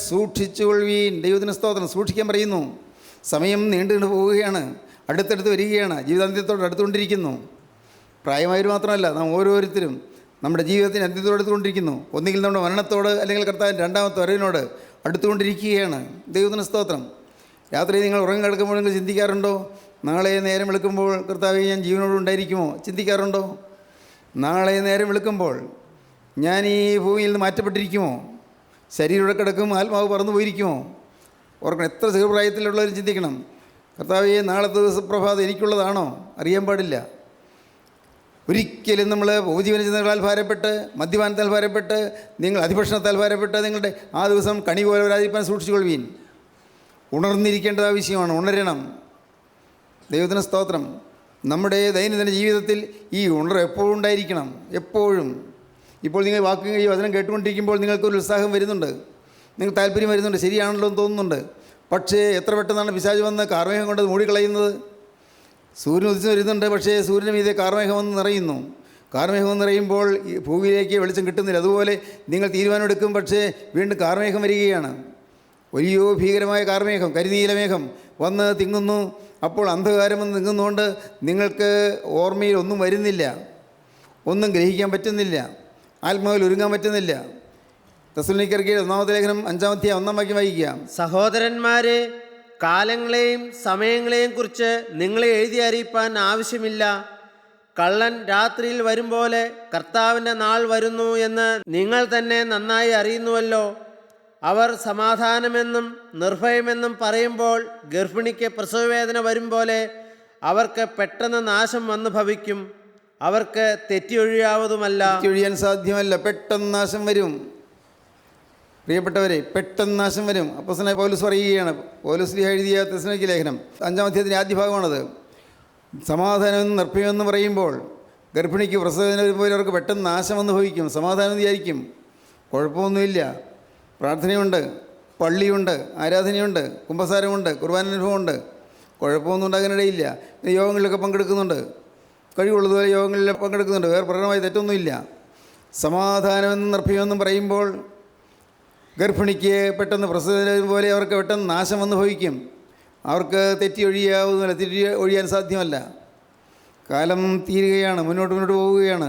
സൂക്ഷിച്ചുകൊള്ളുവീൻ. ദൈവത്തിന് സ്തോത്രം. സൂക്ഷിക്കാൻ പറയുന്നു. സമയം നീണ്ടു പോവുകയാണ്, അടുത്തടുത്ത് വരികയാണ്, ജീവിതാന്ത്യത്തോട് അടുത്തുകൊണ്ടിരിക്കുന്നു. പ്രായമായവർ മാത്രമല്ല, നാം ഓരോരുത്തരും നമ്മുടെ ജീവിതത്തിന് അന്ത്യത്തോട് അടുത്തുകൊണ്ടിരിക്കുന്നു. ഒന്നുകിൽ നമ്മുടെ മരണത്തോട്, അല്ലെങ്കിൽ കർത്താവിൻ്റെ രണ്ടാമത്തെ വരവിനോട് അടുത്തുകൊണ്ടിരിക്കുകയാണ്. ദൈവത്തിന് സ്തോത്രം. രാത്രി നിങ്ങൾ ഉറങ്ങിക്കിടക്കുമ്പോൾ നിങ്ങൾ ചിന്തിക്കാറുണ്ടോ, നാളെ നേരം വെളുക്കുമ്പോൾ കർത്താവേ ഞാൻ ജീവനോട് ഉണ്ടായിരിക്കുമോ? ചിന്തിക്കാറുണ്ടോ? നാളെ നേരം വെളുക്കുമ്പോൾ ഞാൻ ഈ ഭൂമിയിൽ നിന്ന് മാറ്റപ്പെട്ടിരിക്കുമോ? ശരീരം കിടക്കും, ആത്മാവ് പറന്നു പോയിരിക്കുമോ? ഓർക്കണം, എത്ര ചെറുപ്രായത്തിലുള്ളവരും ചിന്തിക്കണം, കർത്താവേ നാളത്തെ ദിവസപ്രഭാതം എനിക്കുള്ളതാണോ? അറിയാൻ പാടില്ല. ഒരിക്കലും നമ്മൾ ഉപജീവന ചിന്തകളാൽ ഭാരപ്പെട്ട്, മദ്യപാനത്താൽ ഭാരപ്പെട്ട്, നിങ്ങൾ അതിഭക്ഷണത്താൽ ഭാരപ്പെട്ട് നിങ്ങളുടെ ആ ദിവസം കണി പോലെ വരാതിരിക്കാൻ സൂക്ഷിച്ചുകൊള്ളുവീൻ. ഉണർന്നിരിക്കേണ്ടത് ആവശ്യമാണ്. ഉണരണം. ദൈവത്തിന് സ്തോത്രം. നമ്മുടെ ദൈനംദിന ജീവിതത്തിൽ ഈ ഉണർവ് എപ്പോഴും ഉണ്ടായിരിക്കണം, എപ്പോഴും. ഇപ്പോൾ നിങ്ങൾ ഈ വചനം കേട്ടുകൊണ്ടിരിക്കുമ്പോൾ നിങ്ങൾക്കൊരു ഉത്സാഹം വരുന്നുണ്ട്, നിങ്ങൾക്ക് താല്പര്യം വരുന്നുണ്ട്, ശരിയാണല്ലോ എന്ന് തോന്നുന്നുണ്ട്. പക്ഷേ എത്ര പെട്ടെന്നാണ് പിശാച് വന്ന് കാർമേഘം കൊണ്ട് മൂടിക്കളയുന്നത്. സൂര്യൻ ഉദിച്ചു വരുന്നുണ്ട്, പക്ഷേ സൂര്യന് മീതെ കാർമേഘം വന്ന് നിറയുന്നു. കാർമേഘം വന്ന് നിറയുമ്പോൾ ഈ ഭൂമിയിലേക്ക് വെളിച്ചം കിട്ടുന്നില്ല. അതുപോലെ നിങ്ങൾ തീരുമാനമെടുക്കും, പക്ഷേ വീണ്ടും കാർമേഘം വരികയാണ്. വലിയ ഭീകരമായ കാർമേഘം, കരിനീലമേഘം വന്ന് തിങ്ങുന്നു. അപ്പോൾ അന്ധകാരം വന്ന് തിങ്ങുന്നതുകൊണ്ട് നിങ്ങൾക്ക് ഓർമ്മയിൽ ഒന്നും വരുന്നില്ല, ഒന്നും ഗ്രഹിക്കാൻ പറ്റുന്നില്ല, ആത്മാവിൽ ഒരുങ്ങാൻ പറ്റുന്നില്ല. തെസ്സലോനിക്കർക്ക് 1-ാമത്തെ ലേഖനം 5-ാം അധ്യായം 1-ാം വാക്യം വായിക്കാം. സഹോദരന്മാരെ, കാലങ്ങളെയും സമയങ്ങളെയും കുറിച്ച് നിങ്ങളെ എഴുതി അറിയിപ്പാൻ ആവശ്യമില്ല. കള്ളൻ രാത്രിയിൽ വരും പോലെ കർത്താവിൻ്റെ നാൾ വരുന്നു എന്ന് നിങ്ങൾ തന്നെ നന്നായി അറിയുന്നുവല്ലോ. അവർ സമാധാനമെന്നും നിർഭയമെന്നും പറയുമ്പോൾ ഗർഭിണിക്ക് പ്രസവവേദന വരും പോലെ അവർക്ക് പെട്ടെന്ന് നാശം വന്നു ഭവിക്കും. അവർക്ക് തെറ്റിയൊഴിയാവതുമല്ല. തെറ്റിയൊഴിയാൻ സാധ്യമല്ല. പെട്ടെന്ന് നാശം വരും. പ്രിയപ്പെട്ടവരെ, പെട്ടെന്ന് നാശം വരും. അപ്പോസ്തലനായ പൗലോസ് പറയുകയാണ്, പൗലോസ് എഴുതിയ തെസ്സലോനിക്ക ലേഖനം 5-ാം അധ്യായത്തിൻ്റെ ആദ്യ ഭാഗമാണത്. സമാധാനമെന്ന് നിർഭയമെന്ന് പറയുമ്പോൾ ഗർഭിണിക്ക് പ്രസവവേദന വരുമ്പോൾ അവർക്ക് പെട്ടെന്ന് നാശം വന്ന് ഭവിക്കും. സമാധാനം വിചാരിക്കും, കുഴപ്പമൊന്നുമില്ല, പ്രാർത്ഥനയുണ്ട്, പള്ളിയുണ്ട്, ആരാധനയുണ്ട്, കുമ്പസാരമുണ്ട്, കുർബാനാനുഭവമുണ്ട്, കുഴപ്പമൊന്നും ഉണ്ടാകാനിടയില്ല. യോഗങ്ങളിലൊക്കെ പങ്കെടുക്കുന്നുണ്ട്, കഴിവുള്ളതുപോലെ യോഗങ്ങളിൽ പങ്കെടുക്കുന്നുണ്ട്, വേറെ പ്രകടമായി തെറ്റൊന്നുമില്ല. സമാധാനമെന്നും നിർഭയമെന്നും പറയുമ്പോൾ ഗർഭിണിക്ക് പെട്ടെന്ന് പ്രസവവേദന പോലെ അവർക്ക് പെട്ടെന്ന് നാശം വന്ന് ഭവിക്കും. അവർക്ക് തെറ്റിയൊഴിയാവുന്നില്ല, തെറ്റി ഒഴിയാൻ സാധ്യമല്ല. കാലം തീരുകയാണ്, മുന്നോട്ട് പോവുകയാണ്,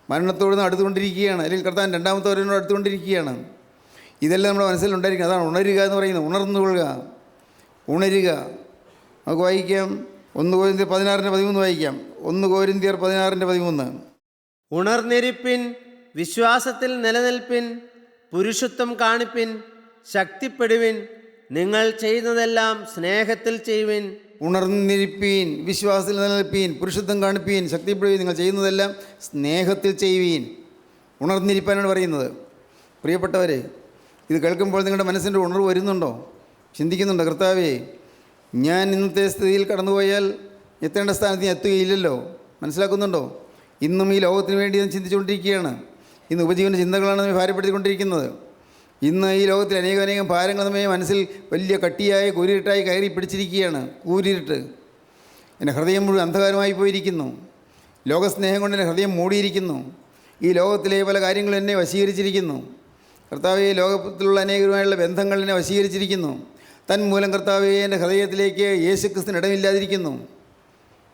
മരണത്തോട് അടുത്തുകൊണ്ടിരിക്കുകയാണ്, അല്ലെങ്കിൽ കർത്താൻ രണ്ടാമത്തെ വരവിനോട് അടുത്തുകൊണ്ടിരിക്കുകയാണ്. ഇതെല്ലാം നമ്മുടെ മനസ്സിലുണ്ടായിരിക്കും. അതാണ് ഉണരുക എന്ന് പറയുന്നത്. ഉണർന്നുകൊള്ളുക, ഉണരുക. നമുക്ക് വായിക്കാം, 1 കൊരിന്ത്യർ 16:13 വായിക്കാം. 1 കൊരിന്ത്യർ 16:13. ഉണർന്നിരിപ്പിൻ, വിശ്വാസത്തിൽ നിലനിൽപ്പിൻ, പുരുഷത്വം കാണിപ്പിൻ, ശക്തിപ്പെടുവിൻ, നിങ്ങൾ ചെയ്യുന്നതെല്ലാം സ്നേഹത്തിൽ ചെയ്യുവിൻ. ഉണർന്നിരിപ്പീൻ, വിശ്വാസത്തിൽ നിലനിൽപ്പീൻ, പുരുഷത്വം കാണിപ്പീൻ, ശക്തിപ്പെടുവീൻ, നിങ്ങൾ ചെയ്യുന്നതെല്ലാം സ്നേഹത്തിൽ ചെയ്യുവീൻ. ഉണർന്നിരിപ്പാനാണ് പറയുന്നത്. പ്രിയപ്പെട്ടവരെ, ഇത് കേൾക്കുമ്പോൾ നിങ്ങളുടെ മനസ്സിൻ്റെ ഉണർവ് വരുന്നുണ്ടോ? ചിന്തിക്കുന്നുണ്ടോ, കർത്താവേ ഞാൻ ഇന്നത്തെ സ്ഥിതിയിൽ കടന്നുപോയാൽ എത്തേണ്ട സ്ഥാനത്ത് ഞാൻ എത്തുകയില്ലല്ലോ? മനസ്സിലാക്കുന്നുണ്ടോ? ഇന്നും ഈ ലോകത്തിന് വേണ്ടി ഞാൻ ചിന്തിച്ചുകൊണ്ടിരിക്കുകയാണ്. ഇന്ന് ഉപജീവന ചിന്തകളാണ് നമ്മെ ഭാരപ്പെടുത്തിക്കൊണ്ടിരിക്കുന്നത്. ഇന്ന് ഈ ലോകത്തിൽ അനേകം ഭാരങ്ങൾ നമ്മെ മനസ്സിൽ വലിയ കട്ടിയായ കൂരിരുട്ടായി കയറി പിടിച്ചിരിക്കുകയാണ്. കൂരിരുട്ട്. എൻ്റെ ഹൃദയം മുഴുവൻ അന്ധകാരമായി പോയിരിക്കുന്നു. ലോകസ്നേഹം കൊണ്ട് എൻ്റെ ഹൃദയം മൂടിയിരിക്കുന്നു. ഈ ലോകത്തിലെ പല കാര്യങ്ങളും എന്നെ വശീകരിച്ചിരിക്കുന്നു. കർത്താവെ, ലോകത്തിലുള്ള അനേകരുമായുള്ള ബന്ധങ്ങൾ എന്നെ വശീകരിച്ചിരിക്കുന്നു. തന്മൂലം കർത്താവെ, എൻ്റെ ഹൃദയത്തിലേക്ക് യേശുക്രിസ്തുവിന് ഇടമില്ലാതിരിക്കുന്നു.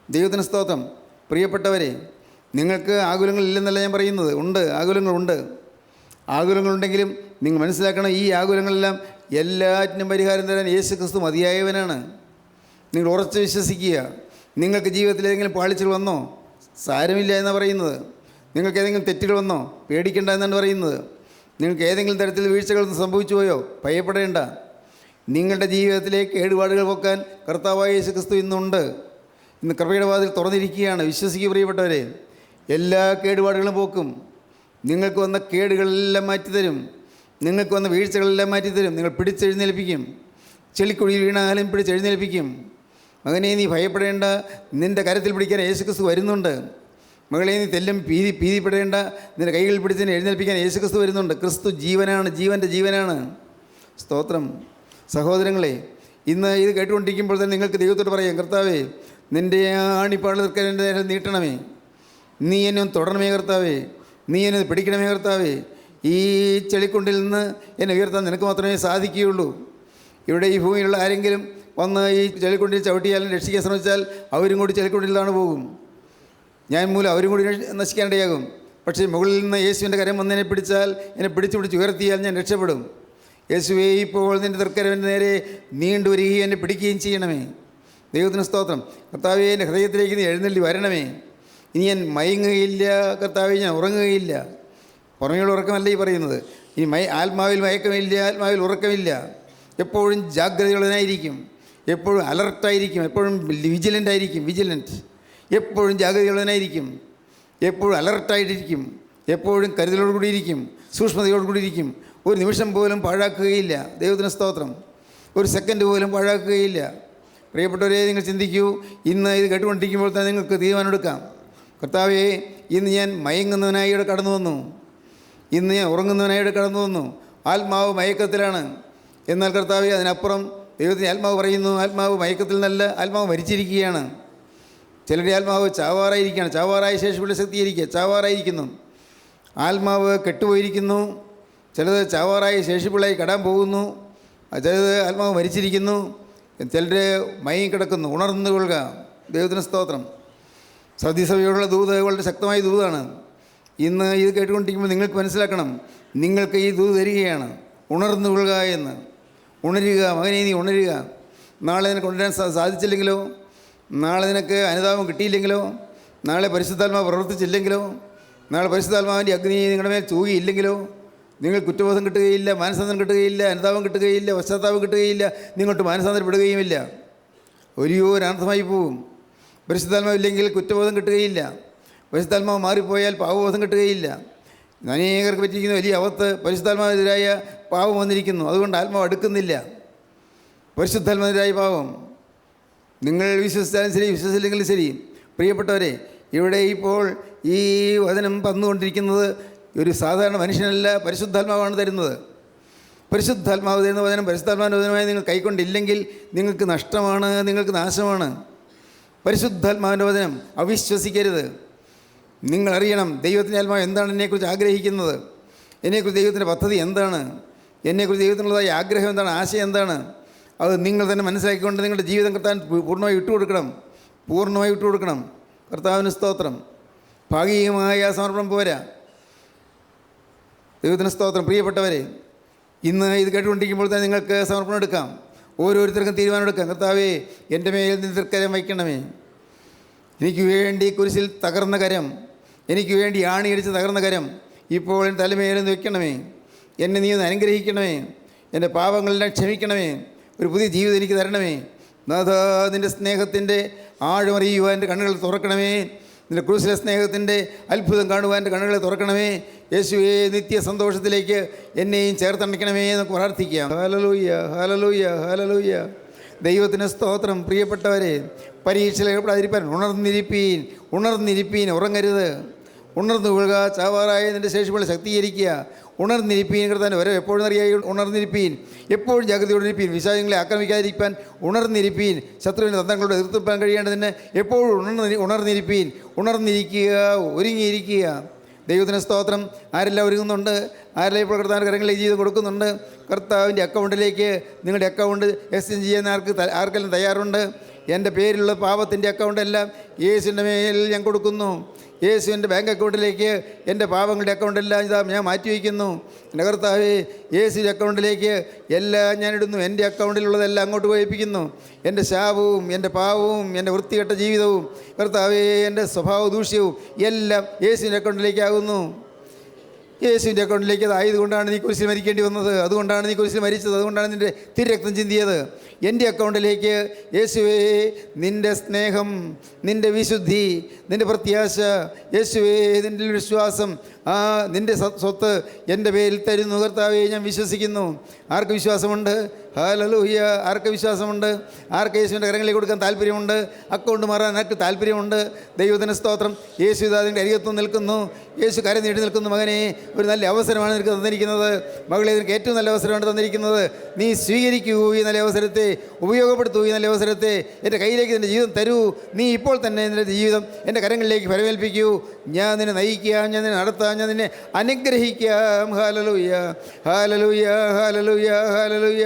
ദൈവത്തിന് സ്തോത്രം. പ്രിയപ്പെട്ടവരെ, നിങ്ങൾക്ക് ആകുലങ്ങളില്ലെന്നല്ല ഞാൻ പറയുന്നത്. ഉണ്ട്, ആകുലങ്ങളുണ്ട്. ആകുലങ്ങളുണ്ടെങ്കിലും നിങ്ങൾ മനസ്സിലാക്കണം, ഈ ആകുലങ്ങളെല്ലാം എല്ലാറ്റിനും പരിഹാരം തരാൻ യേശു ക്രിസ്തു മതിയായവനാണ്. നിങ്ങൾ ഉറച്ച് വിശ്വസിക്കുക. നിങ്ങൾക്ക് ജീവിതത്തിൽ ഏതെങ്കിലും പാളിച്ചകൾ വന്നോ? സാരമില്ല എന്നാണ് പറയുന്നത്. നിങ്ങൾക്ക് ഏതെങ്കിലും തെറ്റുകൾ വന്നോ? പേടിക്കേണ്ട എന്നാണ് പറയുന്നത്. നിങ്ങൾക്ക് ഏതെങ്കിലും തരത്തിൽ വീഴ്ചകൾ സംഭവിച്ചു പോയോ? ഭയപ്പെടേണ്ട. നിങ്ങളുടെ ജീവിതത്തിലെ കേടുപാടുകൾ പോക്കാൻ കർത്താവായ യേശു ക്രിസ്തു ഇന്നുണ്ട്. ഇന്ന് കൃപയുടെ വാതിൽ തുറന്നിരിക്കുകയാണ്. വിശ്വസിക്കുക പ്രിയപ്പെട്ടവരെ, എല്ലാ കേടുപാടുകളും പോക്കും. നിങ്ങൾക്ക് വന്ന കേടുകളെല്ലാം മാറ്റിത്തരും. നിങ്ങൾക്ക് വന്ന വീഴ്ചകളെല്ലാം മാറ്റിത്തരും. നിങ്ങൾ പിടിച്ചെഴുന്നേൽപ്പിക്കും. ചെളിക്കുഴിയിൽ വീണാലും പിടിച്ചെഴുന്നേൽപ്പിക്കും. മകനെ, നീ ഭയപ്പെടേണ്ട. നിൻ്റെ കരത്തിൽ പിടിക്കാൻ യേശു ക്രിസ്തു വരുന്നുണ്ട്. മകളെ, നീ തെല്ലും ഭീതിപ്പെടേണ്ട. നിൻ്റെ കൈകളിൽ പിടിച്ചതിനെ എഴുന്നേൽപ്പിക്കാൻ യേശു ക്രിസ്തു വരുന്നുണ്ട്. ക്രിസ്തു ജീവനാണ്, ജീവൻ്റെ ജീവനാണ്. സ്തോത്രം. സഹോദരങ്ങളെ, ഇന്ന് ഇത് കേട്ടുകൊണ്ടിരിക്കുമ്പോൾ തന്നെ നിങ്ങൾക്ക് ദൈവത്തോട് പറയാം, കർത്താവേ, നിൻ്റെ ആണിപ്പാട് തീർക്കാൻ എൻ്റെ നേരം നീട്ടണമേ. നീ എന്നെ ഒന്ന് തുടരണമേ കർത്താവേ. നീ എന്നെ പിടിക്കണമേ കർത്താവേ. ഈ ചെളിക്കുണ്ടിൽ നിന്ന് എന്നെ ഉയർത്താൻ നിനക്ക് മാത്രമേ സാധിക്കുകയുള്ളൂ. ഇവിടെ ഈ ഭൂമിയിലുള്ള ആരെങ്കിലും വന്ന് ഈ ചെളിക്കുണ്ടിൽ ചവിട്ടിയാലും രക്ഷിക്കാൻ ശ്രമിച്ചാൽ അവരും കൂടി ചെളിക്കുണ്ടിലാണ് പോകും. ഞാൻ മൂലം അവരും കൂടി നശിക്കാനിടയാകും. പക്ഷേ മുകളിൽ നിന്ന് യേശുവിൻ്റെ കരം വന്നെന്നെ പിടിച്ചാൽ, എന്നെ പിടിച്ച് ഉയർത്തിയാൽ ഞാൻ രക്ഷപ്പെടും. യേശുവേ, ഇപ്പോൾ നിൻ്റെ തൃക്കരവിൻ്റെ നേരെ നീണ്ടുവരികയും എന്നെ പിടിക്കുകയും ചെയ്യണമേ. ദൈവത്തിന് സ്തോത്രം. കർത്താവേ, എൻ്റെ ഹൃദയത്തിലേക്ക് നീ എഴുന്നള്ളി വരണമേ. ഇനി ഞാൻ മയങ്ങുകയില്ല കർത്താവേ, ഞാൻ ഉറങ്ങുകയില്ല. പുറമേയുള്ള ഉറക്കമല്ല ഈ പറയുന്നത്. ഇനി ആത്മാവിൽ മയക്കമില്ല, ആത്മാവിൽ ഉറക്കമില്ല. എപ്പോഴും ജാഗ്രതയുള്ളവനായിരിക്കും, എപ്പോഴും അലർട്ടായിരിക്കും, എപ്പോഴും വിജിലൻ്റ്. എപ്പോഴും ജാഗ്രതയുള്ളവനായിരിക്കും, എപ്പോഴും അലർട്ടായിട്ടിരിക്കും, എപ്പോഴും കരുതലോടുകൂടിയിരിക്കും, സൂക്ഷ്മതയോടുകൂടിയിരിക്കും. ഒരു നിമിഷം പോലും പാഴാക്കുകയില്ല. ദൈവത്തിന് സ്തോത്രം. ഒരു സെക്കൻഡ് പോലും പാഴാക്കുകയില്ല. പ്രിയപ്പെട്ടവരെ, നിങ്ങൾ ചിന്തിക്കൂ. ഇന്ന് ഇത് കേട്ടുകൊണ്ടിരിക്കുമ്പോൾ തന്നെ നിങ്ങൾക്ക് തീരുമാനമെടുക്കാം. കർത്താവേ, ഇന്ന് ഞാൻ മയങ്ങുന്നവനായി ഇവിടെ കടന്നു വന്നു. ഇന്ന് ഞാൻ ഉറങ്ങുന്നവനായി ഇവിടെ കടന്നു വന്നു. ആത്മാവ് മയക്കത്തിലാണ്. എന്നാൽ കർത്താവേ, അതിനപ്പുറം ദൈവത്തിൻ്റെ ആത്മാവ് പറയുന്നു, ആത്മാവ് മയക്കത്തിൽ നല്ല ആത്മാവ് മരിച്ചിരിക്കുകയാണ്. ചിലരുടെ ആത്മാവ് ചാവാറായിരിക്കുകയാണ്. ചാവാറായ ശേഷിയുള്ള ശക്തിയായിരിക്കുക, ചാവാറായിരിക്കുന്നു. ആത്മാവ് കെട്ടുപോയിരിക്കുന്നു. ചിലത് ചാവാറായ ശേഷിപ്പിള്ളായി കടാൻ പോകുന്നു. ചിലത് ആത്മാവ് മരിച്ചിരിക്കുന്നു. ചിലർ മയങ്ങിക്കിടക്കുന്നു. ഉണർന്നു കൊള്ളുക. ദൈവത്തിന് സ്തോത്രം. സത്യസഭയോടുള്ള ദൂത് വളരെ ശക്തമായ ദൂതാണ്. ഇന്ന് ഇത് കേട്ടുകൊണ്ടിരിക്കുമ്പോൾ നിങ്ങൾക്ക് മനസ്സിലാക്കണം, നിങ്ങൾക്ക് ഈ ദൂത് തരികയാണ്, ഉണർന്നു കൊള്ളുക എന്ന്. ഉണരുക മകനെ, നീ ഉണരുക. നാളെ നിനക്ക് ഉണരാൻ സാധിച്ചില്ലെങ്കിലോ, നാളെ നിനക്ക് അനുതാപം കിട്ടിയില്ലെങ്കിലോ, നാളെ പരിശുദ്ധാത്മാവ് പ്രവർത്തിച്ചില്ലെങ്കിലോ, നാളെ പരിശുദ്ധാത്മാവിൻ്റെ അഗ്നി നിങ്ങളുടെ മേൽ തൂകിയില്ലെങ്കിലോ, നിങ്ങൾ കുറ്റബോധം കിട്ടുകയില്ല, മാനസാന്തരം കിട്ടുകയില്ല, അനുതാപം കിട്ടുകയില്ല, പശ്ചാത്താപം കിട്ടുകയില്ല, നിങ്ങോട്ട് മാനസാന്തരപ്പെടുകയുമില്ല. ഒരു അനർത്ഥമായി പോവും. പരിശുദ്ധാത്മാവില്ലെങ്കിൽ കുറ്റബോധം കിട്ടുകയില്ല. പരിശുദ്ധാത്മാവ് മാറിപ്പോയാൽ പാവബോധം കിട്ടുകയില്ല. അനേകർക്ക് പറ്റിയിരിക്കുന്ന വലിയ അവത്ത് പരിശുദ്ധാത്മാവിനെതിരായ പാവം വന്നിരിക്കുന്നു. അതുകൊണ്ട് ആത്മാവ് അടുക്കുന്നില്ല. പരിശുദ്ധാത്മാവിനെതിരായ പാവം നിങ്ങൾ വിശ്വസിച്ചാലും ശരി, വിശ്വസിച്ചില്ലെങ്കിലും ശരി. പ്രിയപ്പെട്ടവരെ, ഇവിടെ ഇപ്പോൾ ഈ വചനം തന്നുകൊണ്ടിരിക്കുന്നത് ഒരു സാധാരണ മനുഷ്യനല്ല, പരിശുദ്ധാത്മാവാണ് തരുന്നത്. പരിശുദ്ധാത്മാവ് തരുന്ന വചനം പരിശുദ്ധാത്മാവിൻ്റെ വചനമായി നിങ്ങൾ കൈക്കൊണ്ടില്ലെങ്കിൽ നിങ്ങൾക്ക് നഷ്ടമാണ്, നിങ്ങൾക്ക് നാശമാണ്. പരിശുദ്ധാത്മാവിൻ്റെ വചനം അവിശ്വസിക്കരുത്. നിങ്ങളറിയണം ദൈവത്തിൻ്റെ ആത്മാവ് എന്താണ് എന്നെക്കുറിച്ച് ആഗ്രഹിക്കുന്നത്, എന്നെക്കുറിച്ച് ദൈവത്തിൻ്റെ പദ്ധതി എന്താണ്, എന്നെക്കുറിച്ച് ദൈവത്തിനുള്ളതായ ആഗ്രഹം എന്താണ്, ആശയം എന്താണ്. അത് നിങ്ങൾ തന്നെ മനസ്സിലാക്കിക്കൊണ്ട് നിങ്ങളുടെ ജീവിതം കർത്താൻ പൂർണ്ണമായി വിട്ടുകൊടുക്കണം. കർത്താവിന് സ്തോത്രം. ഭാഗികമായ സമർപ്പണം പോരാ. ദൈവത്തിന് സ്തോത്രം. പ്രിയപ്പെട്ടവരെ, ഇന്ന് ഇത് കേട്ടുകൊണ്ടിരിക്കുമ്പോൾ തന്നെ നിങ്ങൾക്ക് സമർപ്പണം എടുക്കാം. ഓരോരുത്തർക്കും തീരുമാനമെടുക്കാം. കർത്താവേ, എൻ്റെ മേൽ നിന്ന് തൃക്കരം വയ്ക്കണമേ. എനിക്ക് വേണ്ടി കുരിശിൽ തകർന്ന കരം, എനിക്ക് വേണ്ടി ആണിയടിച്ച് തകർന്ന കരം ഇപ്പോൾ എൻ്റെ തലമേലെന്ന് വെക്കണമേ. എന്നെ നീ ഒന്ന് അനുഗ്രഹിക്കണമേ. എൻ്റെ പാപങ്ങളെല്ലാം ക്ഷമിക്കണമേ. ഒരു പുതിയ ജീവിതം എനിക്ക് തരണമേ. നാഥാ, നിൻ്റെ സ്നേഹത്തിൻ്റെ ആഴമറിയുവാൻ എൻ്റെ കണ്ണുകൾ തുറക്കണമേ. നിൻ്റെ ക്രൂശിലെ സ്നേഹത്തിൻ്റെ അത്ഭുതം കാണുവാൻ എൻ്റെ കണ്ണുകളെ തുറക്കണമേ. യേശുവേ, നിത്യ സന്തോഷത്തിലേക്ക് എന്നെയും ചേർത്തണയ്ക്കണമേ എന്ന് പ്രാർത്ഥിക്കാം. Hallelujah, hallelujah, hallelujah. ദൈവത്തിന് സ്തോത്രം. പ്രിയപ്പെട്ടവരെ, പരീക്ഷയിൽ ഏർപ്പെടാതിരിക്കാൻ ഉണർന്നിരിപ്പീൻ, ഉറങ്ങരുത്. ഉണർന്നു കൊള്ളുക. ചാവാറായ നിൻ്റെ ശേഷിപ്പുകളെ ശക്തീകരിക്കുക. ഉണർന്നിരിപ്പീൻ. കർത്താവിൻ്റെ വരവ് എപ്പോഴും അറിയായി. ഉണർന്നിരിപ്പീൻ. എപ്പോഴും ജാഗ്രതയോടിരിപ്പീൻ. വിശാചങ്ങളെ ആക്രമിക്കാതിരിക്കാൻ ഉണർന്നിരിപ്പീൻ. ശത്രുവിൻ്റെ തന്ത്രങ്ങളോട് എതിർത്തിപ്പാൻ കഴിയേണ്ടതിന് എപ്പോഴും ഉണർന്നിരിപ്പീൻ. ഉണർന്നിരിക്കുക, ഒരുങ്ങിയിരിക്കുക. ദൈവത്തിന് സ്തോത്രം. ആരെല്ലാം ഒരുങ്ങുന്നുണ്ട്, ആരെല്ലാം ഇപ്പോൾ കർത്താവിൻ്റെ കരങ്ങളിലേക്ക് ജീവിതം കൊടുക്കുന്നുണ്ട്. കർത്താവിൻ്റെ അക്കൗണ്ടിലേക്ക് നിങ്ങളുടെ അക്കൗണ്ട് എക്സ്ചേഞ്ച് ചെയ്യാൻ ആർക്കെല്ലാം തയ്യാറുണ്ട്? എൻ്റെ പേരിലുള്ള പാപത്തിൻ്റെ അക്കൗണ്ടെല്ലാം യേശുവിൻ്റെ മേൽ ഞാൻ കൊടുക്കുന്നു. യേശുവിൻ്റെ ബാങ്ക് അക്കൗണ്ടിലേക്ക് എൻ്റെ പാപങ്ങളുടെ അക്കൗണ്ടെല്ലാം ഇതാ ഞാൻ മാറ്റിവെക്കുന്നു. എൻ്റെ കർത്താവേ, യേശുവിൻ്റെ അക്കൗണ്ടിലേക്ക് എല്ലാം ഞാനിടുന്നു. എൻ്റെ അക്കൗണ്ടിലുള്ളതെല്ലാം അങ്ങോട്ട് പോയിപ്പിക്കുന്നു. എൻ്റെ ശാപവും എൻ്റെ പാവവും എൻ്റെ വൃത്തികെട്ട ജീവിതവും കർത്താവേ, എൻ്റെ സ്വഭാവ ദൂഷ്യവും എല്ലാം യേശുവിൻ്റെ അക്കൗണ്ടിലേക്കാകുന്നു. യേശുവിൻ്റെ അക്കൗണ്ടിലേക്ക് അതായതുകൊണ്ടാണ് നീ കുരിശിൽ മരിക്കേണ്ടി വന്നത്, അതുകൊണ്ടാണ് നീ കുരിശിൽ മരിച്ചത്, അതുകൊണ്ടാണ് നിൻ്റെ തിരക്തം ചിന്തിയത്. എൻ്റെ അക്കൗണ്ടിലേക്ക് യേശുവേ നിൻ്റെ സ്നേഹം, നിൻ്റെ വിശുദ്ധി, നിൻ്റെ പ്രത്യാശ, യേശുവേ നിൻ്റെ വിശ്വാസം, നിൻ്റെ സ്വത്ത് എൻ്റെ പേരിൽ തരുന്നു. കർത്താവേ, ഞാൻ വിശ്വസിക്കുന്നു. ആർക്ക് വിശ്വാസമുണ്ട്? ഹല്ലേലൂയ. ആർക്ക് വിശ്വാസമുണ്ട്? ആർക്ക് യേശുവിൻ്റെ കരങ്ങളിൽ കൊടുക്കാൻ താല്പര്യമുണ്ട്? അക്കൗണ്ട് മാറാൻ ആർക്ക് താല്പര്യമുണ്ട്? ദൈവത്തിന് സ്തോത്രം. യേശു അതിൻ്റെ അരികത്തും നിൽക്കുന്നു. യേശു കര നീട്ടി നിൽക്കുന്നു. മകനെ, ഒരു നല്ല അവസരമാണ് നിനക്ക് തന്നിരിക്കുന്നത്. മകളെ, നിനക്ക് ഏറ്റവും നല്ല അവസരമാണ് തന്നിരിക്കുന്നത്. നീ സ്വീകരിക്കൂ ഈ നല്ല അവസരത്തെ, ഉപയോഗപ്പെടുത്തൂ ഈ നല്ല അവസരത്തെ. എൻ്റെ കയ്യിലേക്ക് നിൻ്റെ ജീവിതം തരൂ. നീ ഇപ്പോൾ തന്നെ നിൻ്റെ ജീവിതം എൻ്റെ കരങ്ങളിലേക്ക് ഫലമേൽപ്പിക്കൂ. ഞാൻ നിന്നെ നയിക്കാം, ഞാൻ നിന്നെ നടത്താം, ഞാൻ നിന്നെ അനുഗ്രഹിക്കാം. Hallelujah, hallelujah, hallelujah, hallelujah.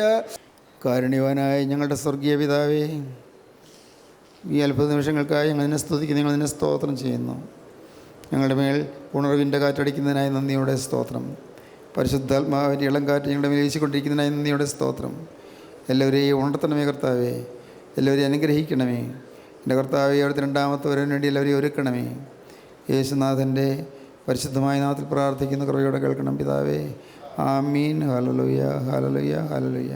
കാരുണ്യവാനായ ഞങ്ങളുടെ സ്വർഗീയ പിതാവേ, ഈ അത്ഭുത നിമിഷങ്ങൾക്കായി ഞങ്ങൾ നിന്നെ സ്തുതിക്കുന്നു, ഞങ്ങൾ നിന്നെ സ്തോത്രം ചെയ്യുന്നു. ഞങ്ങളുടെ മേൽ ഉണർവിൻ്റെ കാറ്റടിക്കുന്നതിനായി നന്ദിയോടെ സ്തോത്രം. പരിശുദ്ധാത്മാവിൻ്റെ ഇളം കാറ്റ് ഞങ്ങളുടെ മേൽ വീശിക്കൊണ്ടിരിക്കുന്നതിനായി നന്ദിയോടെ സ്തോത്രം. എല്ലാവരെയും ഉണർത്തണമേ കർത്താവേ, എല്ലാവരെയും അനുഗ്രഹിക്കണമേ. എൻ്റെ കർത്താവേ, അവിടുത്തെ രണ്ടാമത്തെ വരവിന് വേണ്ടി എല്ലാവരെയും ഒരുക്കണമേ. യേശുനാഥൻ്റെ പരിശുദ്ധമായ നാമത്തിൽ പ്രാർത്ഥിക്കുന്ന കൃപയോടെ കേൾക്കണം പിതാവേ. ആമീൻ. Hallelujah, hallelujah, hallelujah.